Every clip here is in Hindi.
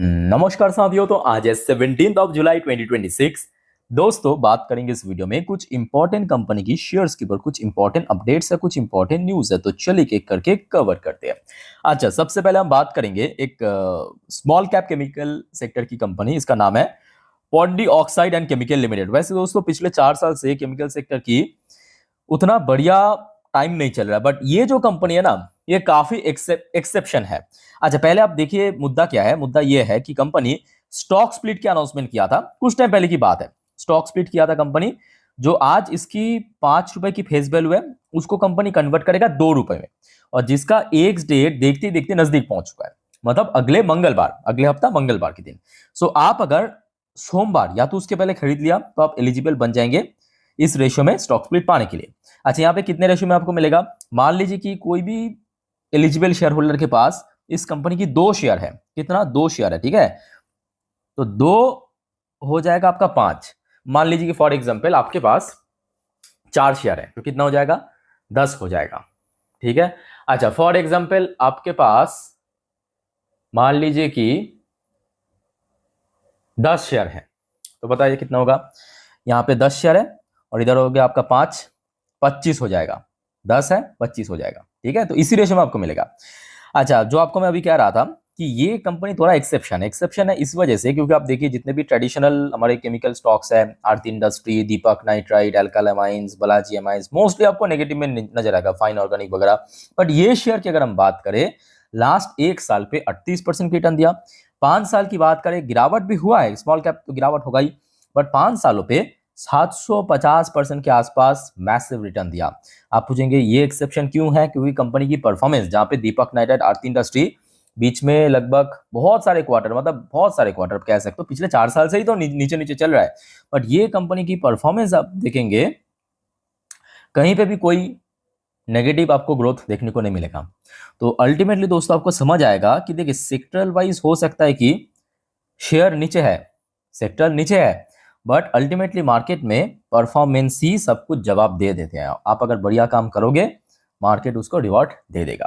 नमस्कार साथियों। तो आज है 17 जुलाई 2026। दोस्तों, बात करेंगे इस वीडियो में कुछ इंपॉर्टेंट कंपनी की शेयर्स के ऊपर। कुछ इंपॉर्टेंट अपडेट्स है, कुछ इंपॉर्टेंट न्यूज है, तो चलिए एक करके कवर करते हैं। अच्छा, सबसे पहले हम बात करेंगे एक स्मॉल कैप केमिकल सेक्टर की कंपनी। इसका नाम है Pondy oxide and chemical limited. वैसे दोस्तों, पिछले 4 साल से केमिकल सेक्टर की उतना बढ़िया टाइम नहीं चल रहा, बट ये जो कंपनी है ना, ये काफी एक्सेप्शन है। अच्छा, पहले आप देखिए मुद्दा क्या है। मुद्दा ये है कि कंपनी स्टॉक स्प्लिट की अनाउंसमेंट किया था, कुछ टाइम पहले की बात है। स्टॉक स्प्लिट किया था कंपनी, जो आज इसकी 5 रुपए की फेस वैल्यू है, उसको कंपनी कन्वर्ट करेगा 2 रुपए में, और जिसका एक डेट देखते देखते नजदीक पहुंच चुका है। मतलब अगले मंगलवार, अगले हफ्ता मंगलवार के दिन। सो आप अगर सोमवार या तो उसके पहले खरीद लिया तो आप एलिजिबल बन जाएंगे इस रेशियो में स्टॉक स्प्लिट पाने के लिए। अच्छा, यहाँ पे कितने रेशियो में आपको मिलेगा? मान लीजिए कि कोई भी एलिजिबल शेयर होल्डर के पास इस कंपनी की 2 शेयर है। कितना? 2 शेयर है, ठीक है। तो 2 हो जाएगा आपका 5। मान लीजिए कि फॉर एग्जाम्पल आपके पास 4 शेयर है, तो कितना हो जाएगा? 10 हो जाएगा, ठीक है। अच्छा, फॉर एग्जाम्पल आपके पास मान लीजिए कि 10 शेयर है, तो बताइए कितना होगा? यहाँ पे 10 शेयर है और इधर हो गया आपका 5, 25 हो जाएगा। 10 है, 25 हो जाएगा, ठीक है। तो इसी रेशो में आपको मिलेगा। अच्छा, जो आपको मैं अभी कह रहा था कि ये कंपनी थोड़ा एक्सेप्शन है इस वजह से, क्योंकि आप देखिए जितने भी ट्रेडिशनल हमारे केमिकल स्टॉक्स है, Aarti industry, Deepak nitrite, alkyl amines, Balaji amines, mostly आपको नेगेटिव में नजर आएगा, फाइन ऑर्गेनिक वगैरह। बट ये शेयर की अगर हम बात करें, लास्ट 1 साल पे 38% की रिटर्न दिया। 5 साल की बात करें, गिरावट भी हुआ है, स्मॉल कैप तो गिरावट होगा ही, बट 5 सालों पे 750% के आसपास मैसिव रिटर्न दिया। आप पूछेंगे ये एक्सेप्शन क्यों है? क्योंकि कंपनी की परफॉर्मेंस, जहां पे दीपक नाइट्राइट, आरती इंडस्ट्री बीच में लगभग बहुत सारे क्वार्टर, मतलब बहुत सारे क्वार्टर कह सकते हो, पिछले 4 साल से ही तो नीचे नीचे चल रहा है। बट ये कंपनी की परफॉर्मेंस आप देखेंगे, कहीं पे भी कोई नेगेटिव आपको ग्रोथ देखने को नहीं मिलेगा। तो अल्टीमेटली दोस्तों, आपको समझ आएगा कि देखिए सेक्टरल वाइज हो सकता है कि शेयर नीचे है, सेक्टर नीचे है, बट अल्टीमेटली मार्केट में परफॉर्मेंस ही सब कुछ जवाब दे देते हैं। आप अगर बढ़िया काम करोगे, मार्केट उसको रिवॉर्ड दे देगा।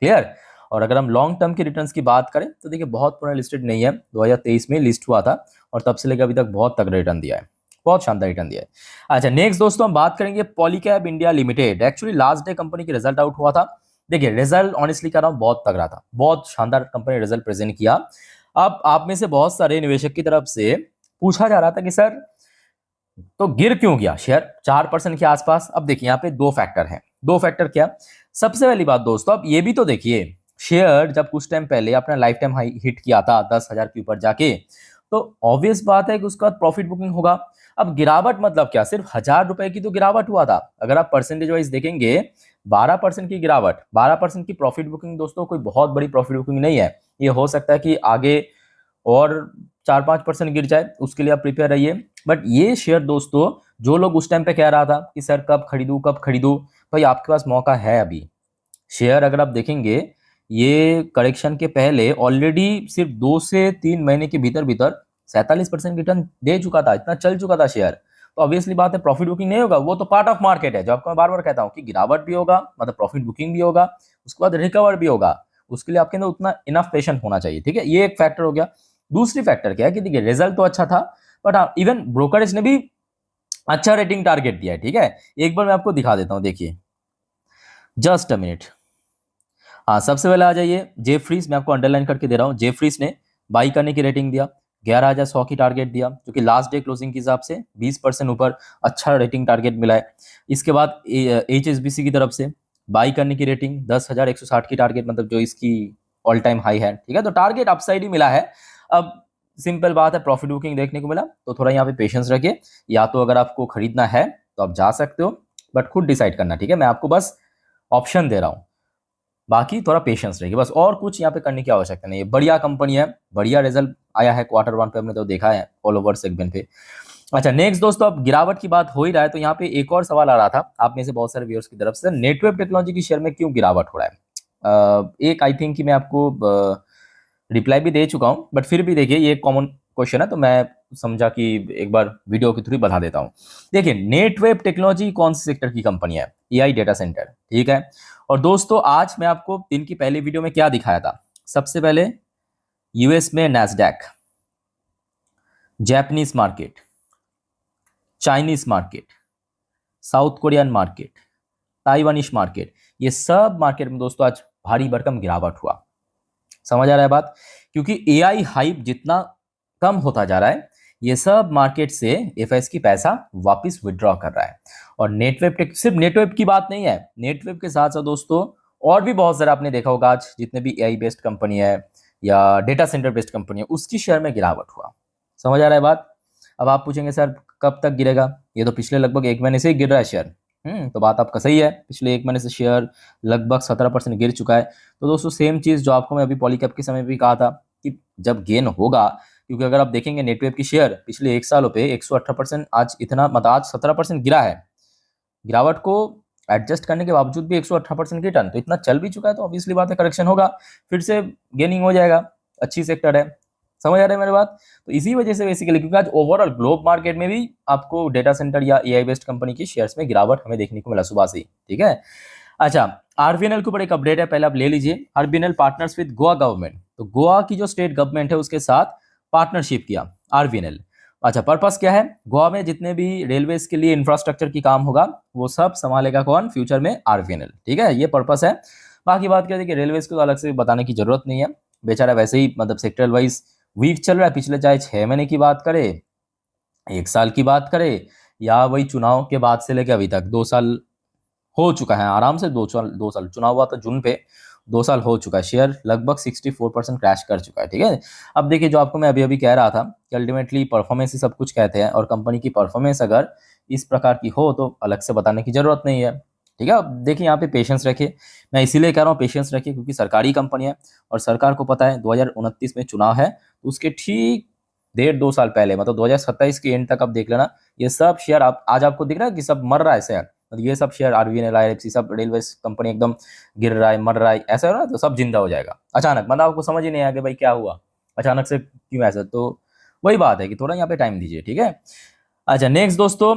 क्लियर? और अगर हम लॉन्ग टर्म के रिटर्न्स की बात करें तो देखिए बहुत पुराना लिस्टेड नहीं है, 2023 में लिस्ट हुआ था और तब से लेकर अभी तक बहुत तगड़ा रिटर्न दिया है, बहुत शानदार रिटर्न दिया है। अच्छा, नेक्स्ट दोस्तों हम बात करेंगे Polycab India limited. Actually last day company की रिजल्ट आउट हुआ था। देखिए रिजल्ट ऑनेस्टली कह रहा हूँ बहुत तगड़ा था, बहुत शानदार कंपनी रिजल्ट प्रेजेंट किया। अब आप में से बहुत सारे निवेशक की तरफ से पूछा जा रहा था कि सर तो गिर क्यों गया शेयर 4% के आसपास? अब देखिए यहाँ पे 2 फैक्टर हैं। 2 फैक्टर क्या? सबसे पहली बात दोस्तों, अब ये भी तो देखिए, शेयर जब कुछ टाइम पहले अपना लाइफ टाइम हाई हिट किया था 10,000 के ऊपर जाके, तो ऑब्वियस बात है कि उसका प्रॉफिट बुकिंग होगा। अब गिरावट मतलब क्या? सिर्फ 1,000 रुपए की तो गिरावट हुआ था। अगर आप परसेंटेज वाइज देखेंगे, 12% की गिरावट, 12% की प्रॉफिट बुकिंग दोस्तों कोई बहुत बड़ी प्रॉफिट बुकिंग नहीं है। ये हो सकता है कि आगे और 4-5% गिर जाए, उसके लिए आप प्रिपेयर रहिए। बट ये शेयर दोस्तों, जो लोग उस टाइम पे कह रहा था कि सर कब खरीदूं कब खरीदूं, भाई आपके पास मौका है अभी। शेयर अगर आप देखेंगे, ये करेक्शन के पहले ऑलरेडी सिर्फ 2 से 3 महीने के भीतर भीतर 47% रिटर्न दे चुका था, इतना चल चुका था शेयर। तो ऑब्वियसली बात है प्रॉफिट बुकिंग नहीं होगा, वो तो पार्ट ऑफ मार्केट है। जो आपको मैं बार बार कहता हूँ कि गिरावट भी होगा, मतलब प्रॉफिट बुकिंग भी होगा, उसके बाद रिकवर भी होगा। उसके लिए आपके अंदर उतना इनफ पेशेंस होना चाहिए, ठीक है। ये एक फैक्टर हो गया। दूसरी फैक्टर क्या है कि देखिए रिजल्ट तो अच्छा था, बट हाँ, इवन ब्रोकरेज ने भी अच्छा रेटिंग टारगेट दिया है, ठीक है। एक बार मैं आपको दिखा देता हूँ, देखिए जस्ट अ मिनट। हाँ, सबसे पहले आ जाइए जेफ्रीज, मैं आपको अंडरलाइन करके दे रहा हूँ। जेफ्रीज ने बाई करने की रेटिंग दिया, 11,100 की टारगेट दिया, जो कि लास्ट डे क्लोजिंग के हिसाब से 20% ऊपर अच्छा रेटिंग टारगेट मिला है। इसके बाद HSBC की तरफ से बाई करने की रेटिंग 10,160 की टारगेट, मतलब जो इसकी ऑल टाइम हाई है, ठीक है। तो टारगेट अपसाइड ही मिला है। अब सिंपल बात है, प्रॉफिट बुकिंग देखने को मिला, तो थोड़ा यहाँ पे पेशेंस रखिए। या तो अगर आपको खरीदना है तो आप जा सकते हो, बट खुद डिसाइड करना, ठीक है। मैं आपको बस ऑप्शन दे रहा हूँ, बाकी थोड़ा पेशेंस रहेगी बस, और कुछ यहाँ पे करने की आवश्यकता नहीं है। बढ़िया कंपनी है, बढ़िया रिजल्ट आया है Q1 पे, हमने तो देखा है ऑल ओवर सेगमेंट पे। अच्छा नेक्स्ट दोस्तों, अब गिरावट की बात हो ही रहा है तो यहाँ पे एक और सवाल आ रहा था आप में से बहुत सारे व्यूअर्स की तरफ से, नेटवेब टेक्नोलॉजी की शेयर में क्यों गिरावट हो रहा है? एक आई थिंक कि मैं आपको रिप्लाई भी दे चुका हूँ, बट फिर भी देखिए ये कॉमन क्वेश्चन है, तो मैं समझा कि एक बार वीडियो के थ्रू बता देता हूँ। देखिए नेटवेब टेक्नोलॉजी कौन से सेक्टर की कंपनी है? AI डेटा सेंटर, ठीक है। और दोस्तों आज मैं आपको दिन की पहली वीडियो में क्या दिखाया था? सबसे पहले यूएस में Nasdaq, Japanese market, Chinese market, South Korean market, Taiwanese market, ये सब मार्केट में दोस्तों आज भारी भरकम गिरावट हुआ। समझ आ रहा है बात? क्योंकि एआई हाइप जितना कम होता जा रहा है, ये सब मार्केट से एफएस की पैसा वापस विड्रॉ कर रहा है। और नेटवेब, सिर्फ नेटवेब की बात नहीं है, नेटवेब के साथ साथ दोस्तों और भी बहुत सारा आपने देखा होगा आज जितने भी एआई बेस्ड कंपनी है या डेटा सेंटर बेस्ड कंपनी है, उसकी शेयर में गिरावट हुआ। समझ आ रहा है बात? अब आप पूछेंगे सर कब तक गिरेगा, ये तो पिछले लगभग 1 महीने से ही गिर रहा है शेयर। तो बात आपका सही है, पिछले 1 महीने से शेयर लगभग 17% गिर चुका है। तो दोस्तों सेम चीज जो आपको मैं अभी पॉलीकैप के समय भी कहा था कि जब गेन होगा, क्योंकि अगर आप देखेंगे नेटवेब की शेयर पिछले 1 सालों पे 118% आज इतना, मतलब आज 17% गिरा है। गिरावट को एडजस्ट करने के बावजूद भी 118% की टर्न, तो इतना चल भी चुका है, तो ऑब्वियसली बात है करेक्शन होगा, फिर से गेनिंग हो जाएगा। अच्छी सेक्टर है। समझ आ रहा है मेरी बात? तो इसी वजह से बेसिकली, क्योंकि आज ओवरऑल ग्लोब मार्केट में भी आपको डेटा सेंटर या एआई बेस्ड कंपनी की शेयर्स में गिरावट हमें देखने को मिला सुबह से ही। ठीक है। अच्छा, आरबीएनएल के ऊपर एक अपडेट है, पहले आप ले लीजिए। RBNL partners with Goa government, तो गोवा की जो स्टेट गवर्नमेंट है उसके साथ पार्टनरशिप किया आरबीएनएल। अच्छा, पर्पस क्या है? गोवा में जितने भी रेलवेज के लिए इंफ्रास्ट्रक्चर की काम होगा वो सब संभालेगा कौन? फ्यूचर में आरबीएनएल। ठीक है, ये पर्पस है। बाकी बात क्या है कि रेलवेज को तो अलग से बताने की जरूरत नहीं है, बेचारा वैसे ही मतलब सेक्टर वाइज वीक चल रहा है। पिछले चाहे 6 महीने की बात करे, 1 साल की बात करे, या वही चुनाव के बाद से लेकर अभी तक 2 साल हो चुका है, आराम से 2 साल चुनाव हुआ था जून पे, 2 साल हो चुका है, शेयर लगभग 64% क्रैश कर चुका है। ठीक है। अब देखिए, जो आपको मैं अभी अभी कह रहा था कि अल्टीमेटली परफॉर्मेंस ही सब कुछ कहते हैं, और कंपनी की परफॉर्मेंस अगर इस प्रकार की हो तो अलग से बताने की जरूरत नहीं है। ठीक है। अब देखिए, यहाँ पे पेशेंस रखिए, मैं इसीलिए कह रहा हूँ पेशेंस रखिए क्योंकि सरकारी कंपनी है और सरकार को पता है 2029 में चुनाव है, तो उसके ठीक 1.5-2 साल पहले, मतलब 2027 के एंड तक आप देख लेना, ये सब शेयर आज आपको दिख रहा है कि सब मर रहा है शेयर, ये सब शेयर आरबीएनएल, आईएफसी, सब रेलवे कंपनी एकदम गिर रहा है, मर रहा है, ऐसा हो रहा है, तो सब जिंदा हो जाएगा अचानक। मतलब आपको समझ ही नहीं आया कि भाई क्या हुआ अचानक से, क्यों ऐसा। तो वही बात है कि थोड़ा यहाँ पे टाइम दीजिए। ठीक है। अच्छा, नेक्स्ट दोस्तों,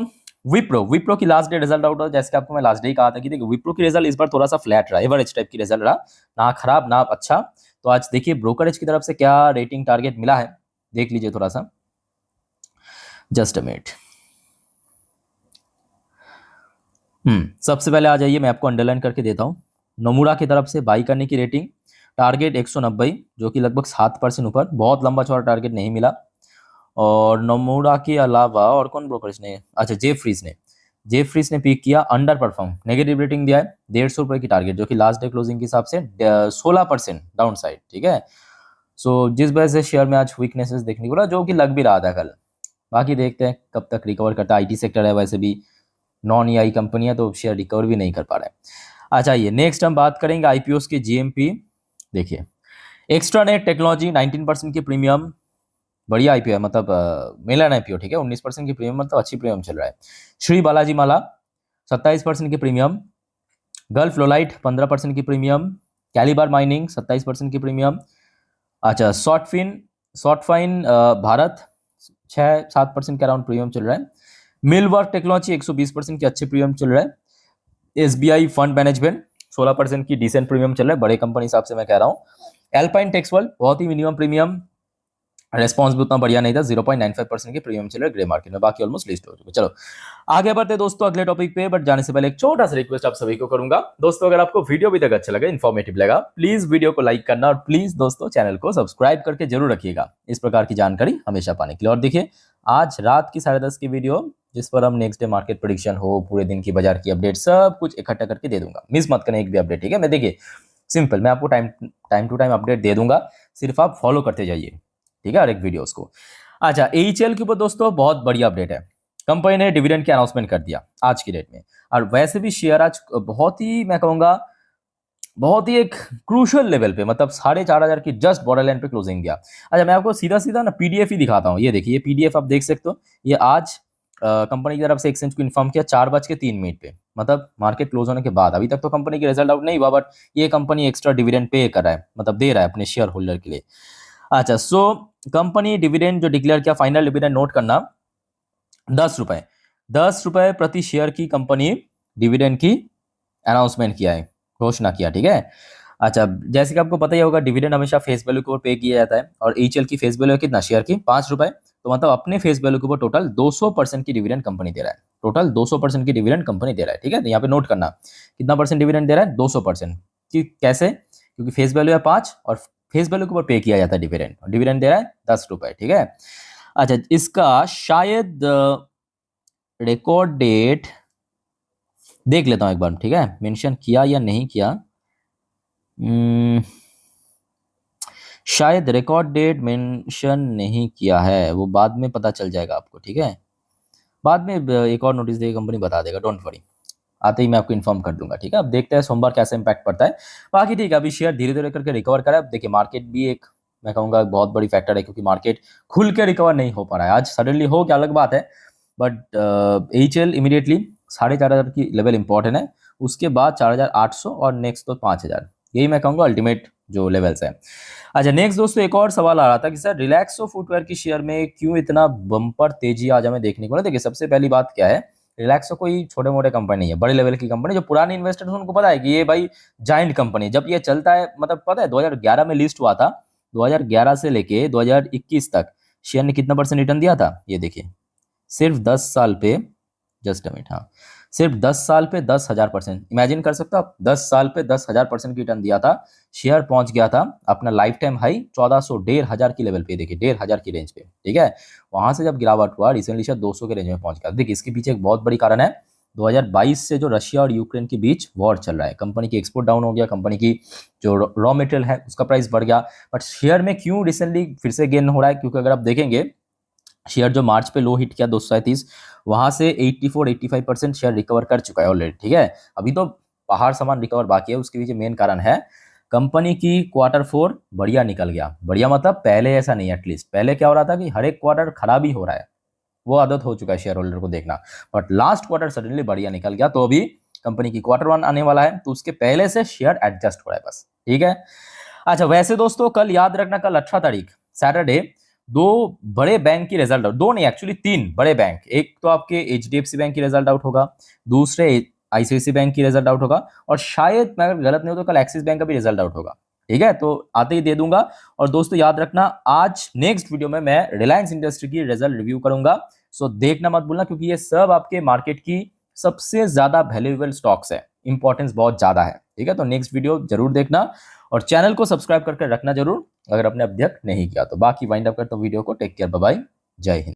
विप्रो की लास्ट डे रिजल्ट आउट हुआ। जैसे आपको मैं लास्ट डे कहा था कि देखिए विप्रो की रिजल्ट इस बार थोड़ा सा फ्लैट रहा, एवरेज टाइप की रिजल्ट रहा, ना खराब ना अच्छा। तो आज देखिए ब्रोकरेज की तरफ से क्या रेटिंग टारगेट मिला है, देख लीजिए थोड़ा सा, जस्ट अ मिनट। सबसे पहले आ जाइए, मैं आपको अंडरलाइन करके देता हूँ। नोमुरा की तरफ से बाई करने की रेटिंग टारगेट 190, जो कि लगभग 7% ऊपर, बहुत लंबा चौड़ा टारगेट नहीं मिला। और नोमुरा के अलावा और कौन ब्रोकरेज ने, अच्छा जेफरीज ने पिक किया, अंडर परफॉर्म, नेगेटिव रेटिंग दिया है, 150 रुपये की टारगेट, जो कि लास्ट डे क्लोजिंग के हिसाब से 16% डाउन साइड। ठीक है। सो जिस वजह से शेयर में आज वीकनेसेस देखने को मिला, जो कि लग भी रहा था कल। बाकी देखते हैं कब तक रिकवर करता है। आईटी सेक्टर है, वैसे भी नॉन एआई कंपनी है, तो शेयर रिकवर भी नहीं कर पा रहे हैं। अच्छा, ये नेक्स्ट हम बात करेंगे आईपीओस के जीएमपी। देखिए, एक्स्ट्रानेट टेक्नोलॉजी 19% की प्रीमियम, बढ़िया आईपीओ है, मतलब मिलन आईपीओ। ठीक है, 19% की प्रीमियम, मतलब अच्छी प्रीमियम चल रहा है। श्री बालाजी माला 27% की प्रीमियम, गल्फ लोलाइट 15% की प्रीमियम, कैलिबार माइनिंग 27% की प्रीमियम। अच्छा, शॉर्टफाइन भारत 6-7% के अराउंड प्रीमियम चल रहा है। मिलवर्क टेक्नोलॉजी 120% की अच्छे प्रीमियम चल रहा है। एसबीआई फंड मैनेजमेंट 16% की डिसेंट प्रीमियम चल रहा है, बड़े कंपनी हिसाब से मैं कह रहा हूँ। एल्पाइन टेक्सवर्ल्ड बहुत ही मिनिमम प्रीमियम, रेस्पॉन्स भी उतना बढ़िया नहीं था, 0.95% की प्रीमियम चल रहा है ग्रे मार्केट में, बाकी ऑलमोस्ट लिस्ट हो चुके। चलो आगे बढ़ते दोस्तों अगले टॉपिक पे, बट जाने से पहले एक छोटा सा रिक्वेस्ट आप सभी को करूंगा। दोस्तों, अगर आपको वीडियो अभी तक अच्छा लगा, इन्फॉर्मेटिव लगा, प्लीज वीडियो को लाइक करना, और प्लीज दोस्तों चैनल को सब्सक्राइब करके जरूर रखिएगा इस प्रकार की जानकारी हमेशा पाने के लिए। और देखिए, आज रात की 10:30 की वीडियो, जिस पर हम नेक्स्ट डे मार्केट प्रेडिक्शन हो, पूरे दिन की बाजार की अपडेट, सब कुछ इकट्ठा करके दे दूंगा, मिस मत करना एक भी अपडेट। ठीक है। मैं देखिए सिंपल, मैं आपको टाइम टू टाइम अपडेट दे दूंगा, सिर्फ आप फॉलो करते जाइए। ठीक है, हर एक वीडियोस को। अच्छा, एचएल के ऊपर दोस्तों बहुत बढ़िया अपडेट है, कंपनी ने डिविडेंड की अनाउंसमेंट कर दिया आज की डेट में, और वैसे भी शेयर आज बहुत ही, मैं कहूंगा बहुत ही एक क्रूशियल लेवल पे, मतलब 4,500 की जस्ट बॉर्डर लाइन पे क्लोजिंग गया। अच्छा, मैं आपको सीधा सीधा ना पीडीएफ ही दिखाता हूँ, ये देखिए, ये पीडीएफ आप देख सकते हो, ये आज कंपनी की तरफ से एक्सचेंज को इन्फॉर्म किया 4:03 पे, मतलब मार्केट क्लोज होने के बाद। अभी तक तो कंपनी की रिजल्ट आउट नहीं हुआ, बट ये कंपनी एक्स्ट्रा डिविडेंड पे कर रहा है, मतलब दे रहा है अपने शेयर होल्डर के लिए। अच्छा, सो कंपनी डिविडेंड जो डिक्लेयर किया, फाइनल डिविडेंड नोट करना, 10 रुपए प्रति शेयर की कंपनी डिविडेंड की अनाउंसमेंट किया है, घोषणा किया। ठीक है। अच्छा, जैसे कि आपको पता ही होगा डिविडेंड हमेशा फेस वैल्यू के ऊपर पे किया जाता है, और एचएल की फेस वैल्यू है कितना शेयर की, 5 रुपए। तो मतलब अपने फेस वैल्यू के ऊपर टोटल 200% की डिविडेंड कंपनी दे रहा है, टोटल 200% की डिविडेंड कंपनी दे रहा है। ठीक है, तो यहाँ पे नोट करना कितना परसेंट डिविडेंड दे रहा है, 200%। कि कैसे, क्योंकि फेस वैल्यू है 5 और फेस वैल्यू के ऊपर पे किया जाता है डिविडेंड, और डिविडेंड दे रहा है 10 रुपए। ठीक है, अच्छा इसका शायद रिकॉर्ड डेट देख लेता हूँ एक बार, ठीक है, मेंशन किया या नहीं किया। शायद रिकॉर्ड डेट मेंशन नहीं किया है, वो बाद में पता चल जाएगा आपको। ठीक है, बाद में एक और नोटिस देगी कंपनी, बता देगा, डोंट वरी, आते ही मैं आपको इन्फॉर्म कर दूंगा। ठीक है, अब देखते हैं सोमवार कैसे इंपैक्ट पड़ता है। बाकी ठीक है, अभी शेयर धीरे धीरे करके रिकवर करा है। अब देखिए मार्केट भी एक, मैं कहूँगा बहुत बड़ी फैक्टर है, क्योंकि मार्केट खुल के रिकवर नहीं हो पा रहा है। आज सडनली हो क्या अलग बात है, बट एचएल इमीडिएटली 4,500 की लेवल इंपॉर्टेंट है, उसके बाद 4,800 और नेक्स्ट तो 5,000, यही मैं कहूँगा अल्टीमेट जो लेवल्स है। अच्छा नेक्स्ट दोस्तों, एक और सवाल आ रहा था कि सर रिलैक्सो फुटवेयर की शेयर में क्यों इतना बम्पर तेजी आज हमें देखने को ना। देखिए सबसे पहली बात क्या है, रिलैक्सो कोई छोटे मोटे कंपनी नहीं है, बड़े लेवल की कंपनी। जो पुराने इन्वेस्टर्स उनको पता है कि ये भाई जाइंट कंपनी, जब ये चलता है, मतलब पता है 2011 में लिस्ट हुआ था, 2011 से लेके 2021 तक शेयर ने कितना परसेंट रिटर्न दिया था, ये देखिए सिर्फ 10 साल पे, जस्ट अ मिनट, हाँ सिर्फ 10 साल पे 10,000%। इमेजिन कर सकते हो आप, 10 साल पे 10,000% की रिटर्न दिया था। शेयर पहुंच गया था अपना लाइफ टाइम हाई 1400, 1,500 की लेवल पे, देखिए 1,500 की रेंज पे। ठीक है, वहां से जब गिरावट हुआ रिसेंटली शायद 200 के रेंज में पहुंच गया। देखिए इसके पीछे एक बहुत बड़ी कारण है, 2022 से जो रशिया और यूक्रेन के बीच वॉर चल रहा है, कंपनी की एक्सपोर्ट डाउन हो गया, कंपनी की जो रॉ मटेरियल है उसका प्राइस बढ़ गया। बट शेयर में क्यों रिसेंटली फिर से गेन हो रहा है, क्योंकि अगर आप देखेंगे शेयर जो मार्च पे लो हिट किया 237, वहां से 84-85% शेयर रिकवर कर चुका है ऑलरेडी। ठीक है, अभी तो पहाड़ समान रिकवर बाकी है। उसके पीछे मेन कारण है कंपनी की Q4 बढ़िया निकल गया। बढ़िया मतलब पहले ऐसा नहीं, एटलीस्ट पहले क्या हो रहा था कि हर एक क्वार्टर खराब ही हो रहा है, वो आदत हो चुका है शेयर होल्डर को देखना। बट लास्ट क्वार्टर सडनली बढ़िया निकल गया, तो अभी कंपनी की Q1 आने वाला है, तो उसके पहले से शेयर एडजस्ट हो रहा है बस। ठीक है, अच्छा वैसे दोस्तों कल याद रखना, कल 18 तारीख सैटरडे, दो बड़े बैंक की रिजल्ट आउट, दो नहीं एक्चुअली 3 बड़े बैंक, एक तो आपके एचडीएफसी बैंक की रिजल्ट आउट होगा, दूसरे आईसीआईसी बैंक की रिजल्ट आउट होगा, और शायद मैं अगर गलत नहीं हो तो कल एक्सिस बैंक का भी रिजल्ट आउट होगा। ठीक है, तो आते ही दे दूंगा। और दोस्तों याद रखना, आज नेक्स्ट वीडियो में मैं रिलायंस इंडस्ट्री की रिजल्ट रिव्यू करूंगा, सो देखना मत भूलना, क्योंकि ये सब आपके मार्केट की सबसे ज्यादा वैल्यूएबल स्टॉक्स है, इंपॉर्टेंस बहुत ज्यादा है। ठीक है, तो नेक्स्ट वीडियो जरूर देखना, और चैनल को सब्सक्राइब करके रखना जरूर अगर आपने अभी तक नहीं किया तो। बाकी वाइंड अप करता हूं वीडियो को, टेक केयर, बाय बाय, जय हिंद।